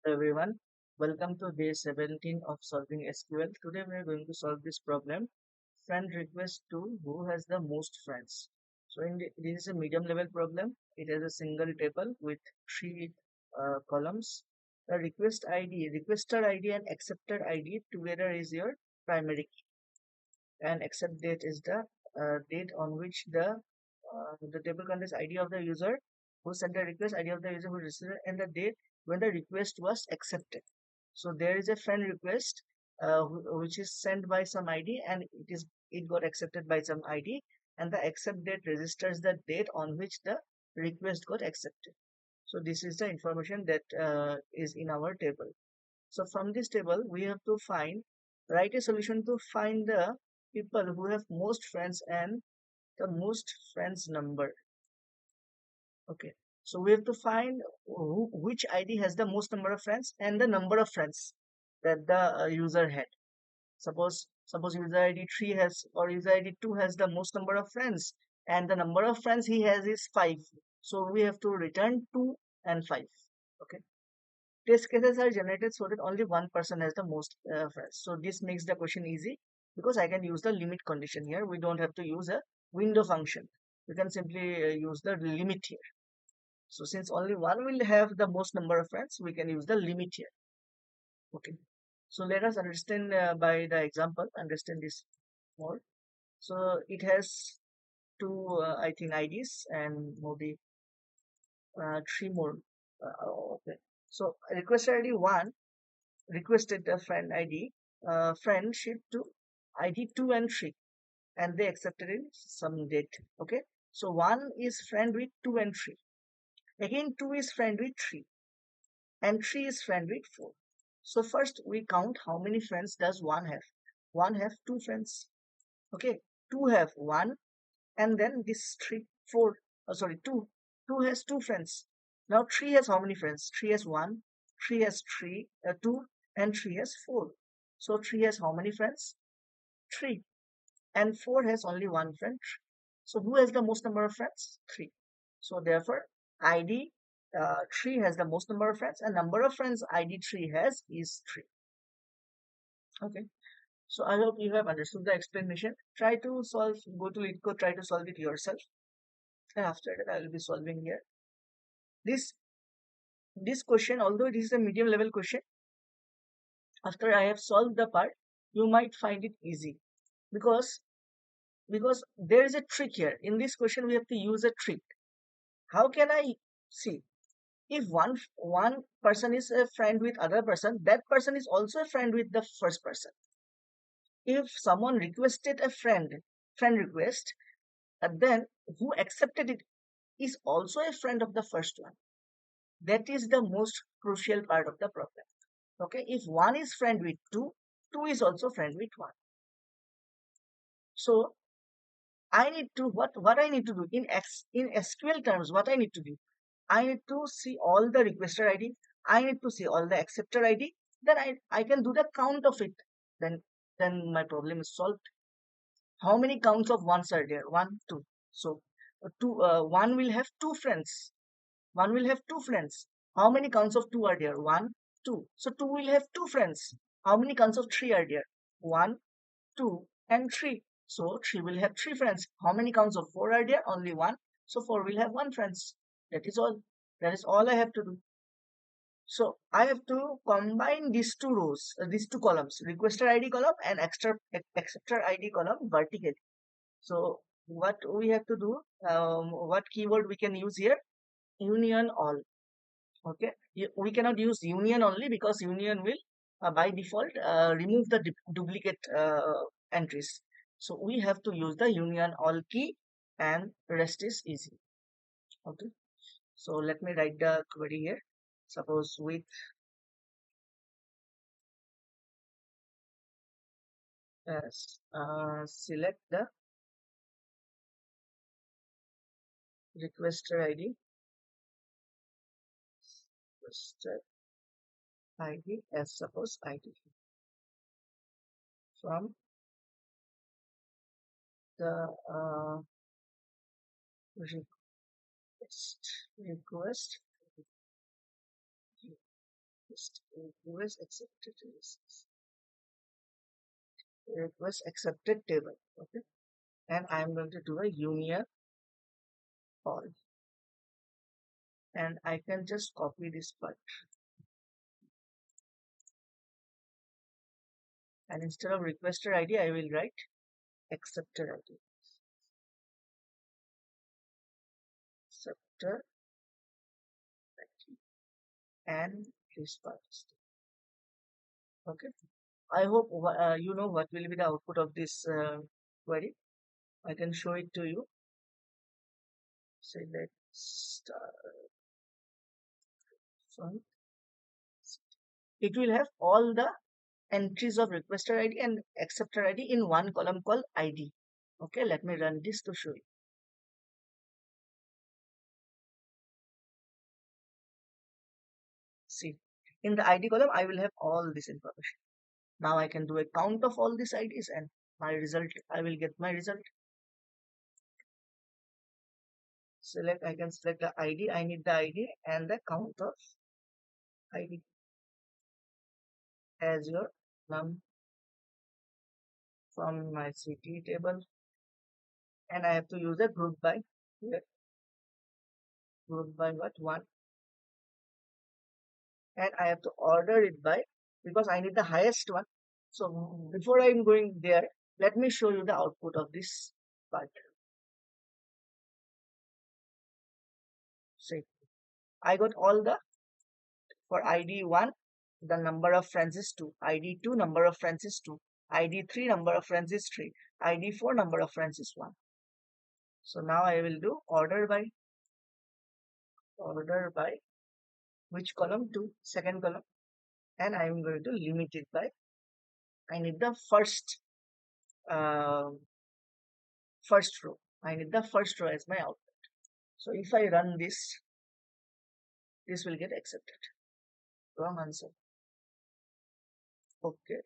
Everyone. Welcome to day 17 of solving SQL. Today we are going to solve this problem. Friend request to who has the most friends. So this is a medium level problem. It has a single table with three columns. The request ID, requester ID and acceptor ID together is your primary key, and accept date is the date on which the table contains ID of the user who sent the request, ID of the user who received it, and the date when the request was accepted. So there is a friend request which is sent by some ID, and it got accepted by some ID, and the accept date registers the date on which the request got accepted. So this is the information that is in our table. So from this table, we have to write a solution to find the people who have most friends and the most friends number. Okay. So we have to find which ID has the most number of friends and the number of friends that the user had. Suppose user ID 3 has or user ID 2 has the most number of friends, and the number of friends he has is 5. So we have to return 2 and 5. Okay. Test cases are generated so that only one person has the most friends. So this makes the question easy because I can use the limit condition here. We don't have to use a window function. We can simply use the limit here. So since only one will have the most number of friends, we can use the limit here. Okay. So let us understand by the example, understand this more. So it has two, I think, IDs and maybe three more. Okay. So requester ID 1 requested the friend ID friendship to ID 2 and 3, and they accepted in some date. Okay, so 1 is friend with 2 and 3, again 2 is friend with 3, and 3 is friend with 4. So first we count how many friends does 1 have. 1 have 2 friends. Okay, 2 have 1, and then this 3 4 sorry 2 has 2 friends. Now 3 has how many friends? 3 has 1, 3 has 2, and 3 has 4. So 3 has how many friends? 3, and 4 has only one friend. So who has the most number of friends? 3. So therefore ID 3 has the most number of friends, and number of friends ID 3 has is 3. Okay, so I hope you have understood the explanation. Try to solve, go to LeetCode, try to solve it yourself, and after that I will be solving here. This question, although it is a medium level question, after I have solved the part, you might find it easy because there is a trick here. In this question, we have to use a trick. How can I see? If one person is a friend with other person, that person is also a friend with the first person. If someone requested a friend request, then who accepted it is also a friend of the first one. That is the most crucial part of the problem. Okay, if one is friend with two, two is also friend with one. So I need to what I need to do in SQL terms. What I need to do, I need to see all the requester ID. I need to see all the acceptor ID. Then I can do the count of it. Then then my problem is solved. How many counts of ones are there? One, two. So one will have two friends. One will have two friends. How many counts of two are there? One, two. So two will have two friends. How many counts of three are there? One, 2, and 3. So 3 will have 3 friends. How many counts of 4 are there? Only 1. So 4 will have 1 friends. That is all. That is all I have to do. So I have to combine these two rows, these two columns, requester ID column and acceptor ID column vertically. So what we have to do, what keyword we can use here? Union all. Okay, we cannot use union only because union will by default remove the duplicate entries. So we have to use the union all key, and rest is easy. Okay, so let me write the query here. Suppose with select the requester ID, requester ID as suppose ID from the request request. Request accepted. Request accepted table. Okay, and I'm going to do a union all, and I can just copy this part, and instead of requester ID I will write acceptor ID. Acceptor ID and this part. Okay, I hope you know what will be the output of this query. I can show it to you. Say let's start from. It will have all the entries of requester ID and acceptor ID in one column called ID. Okay, let me run this to show you. See, in the ID column, I will have all this information. Now I can do a count of all these IDs and my result, I will get my result. I can select the ID, I need the ID and the count of ID as your num from my city table, and I have to use a group by here. Group by what? One, and I have to order it by, because I need the highest one. So before I'm going there, let me show you the output of this part. See, I got all the, for ID 1, the number of friends is 2, ID 2, number of friends is 2, ID 3, number of friends is 3, ID 4, number of friends is 1. So now I will do order by which column? To second column, and I am going to limit it by, I need the first uh, first row. I need the first row as my output. So if I run this, this will get accepted. Wrong answer. Okay.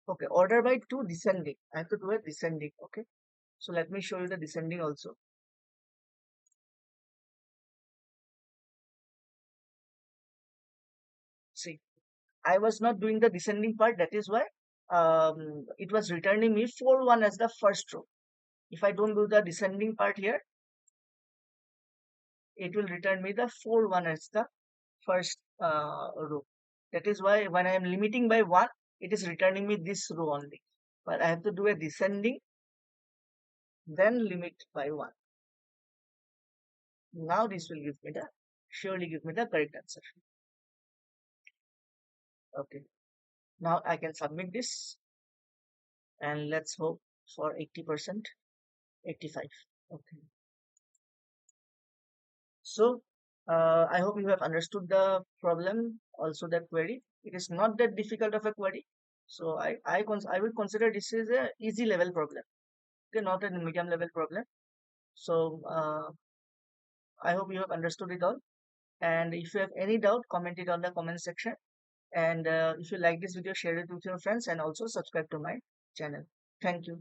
Okay. Order by 2 descending. I have to do a descending. Okay. So let me show you the descending also. See, I was not doing the descending part. That is why it was returning me 4 1 as the first row. If I don't do the descending part here, it will return me the 4 1 as the first row. That is why when I am limiting by 1, it is returning me this row only. But I have to do a descending, then limit by 1. Now this will give me the, surely give me the correct answer. Okay. Now I can submit this, and let's hope for 80%, 85. Okay. So I hope you have understood the problem, also the query. It is not that difficult of a query. So I would consider this is a easy level problem. Okay, not a medium level problem. So I hope you have understood it all. And if you have any doubt, comment it on the comment section. And if you like this video, share it with your friends and also subscribe to my channel. Thank you.